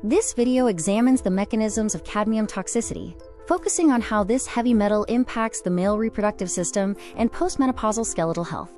This video examines the mechanisms of cadmium toxicity, focusing on how this heavy metal impacts the male reproductive system and postmenopausal skeletal health.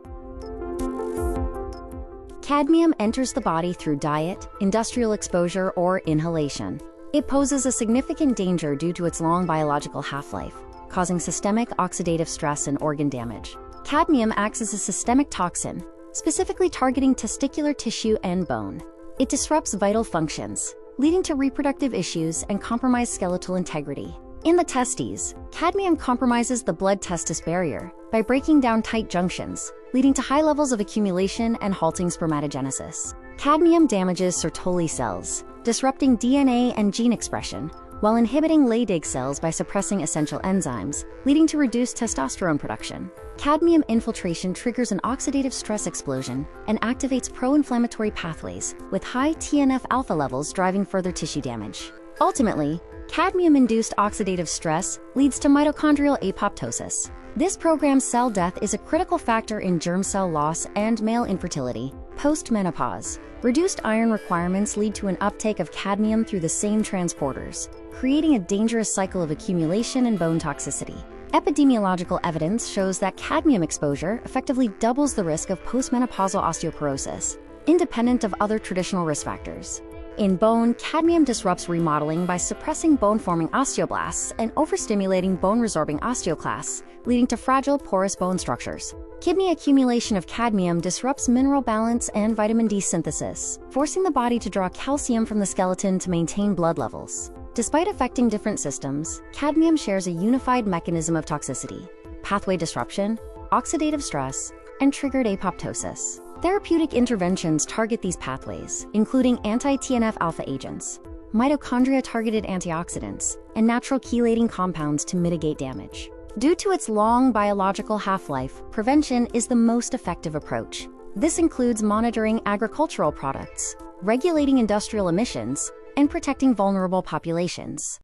Cadmium enters the body through diet, industrial exposure, or inhalation. It poses a significant danger due to its long biological half-life, causing systemic oxidative stress and organ damage. Cadmium acts as a systemic toxin, specifically targeting testicular tissue and bone. It disrupts vital functions, leading to reproductive issues and compromised skeletal integrity. In the testes, cadmium compromises the blood-testis barrier by breaking down tight junctions, leading to high levels of accumulation and halting spermatogenesis. Cadmium damages Sertoli cells, disrupting DNA and gene expression, while inhibiting Leydig cells by suppressing essential enzymes, leading to reduced testosterone production. Cadmium infiltration triggers an oxidative stress explosion and activates pro-inflammatory pathways, with high TNF-alpha levels driving further tissue damage. Ultimately, cadmium-induced oxidative stress leads to mitochondrial apoptosis. This programmed cell death is a critical factor in germ cell loss and male infertility. Post-menopause, reduced iron requirements lead to an uptake of cadmium through the same transporters, creating a dangerous cycle of accumulation and bone toxicity. Epidemiological evidence shows that cadmium exposure effectively doubles the risk of postmenopausal osteoporosis, independent of other traditional risk factors. In bone, cadmium disrupts remodeling by suppressing bone-forming osteoblasts and overstimulating bone-resorbing osteoclasts, leading to fragile, porous bone structures. Kidney accumulation of cadmium disrupts mineral balance and vitamin D synthesis, forcing the body to draw calcium from the skeleton to maintain blood levels. Despite affecting different systems, cadmium shares a unified mechanism of toxicity: pathway disruption, oxidative stress, and triggered apoptosis. Therapeutic interventions target these pathways, including anti-TNF-alpha agents, mitochondria-targeted antioxidants, and natural chelating compounds to mitigate damage. Due to its long biological half-life, prevention is the most effective approach. This includes monitoring agricultural products, regulating industrial emissions, and protecting vulnerable populations.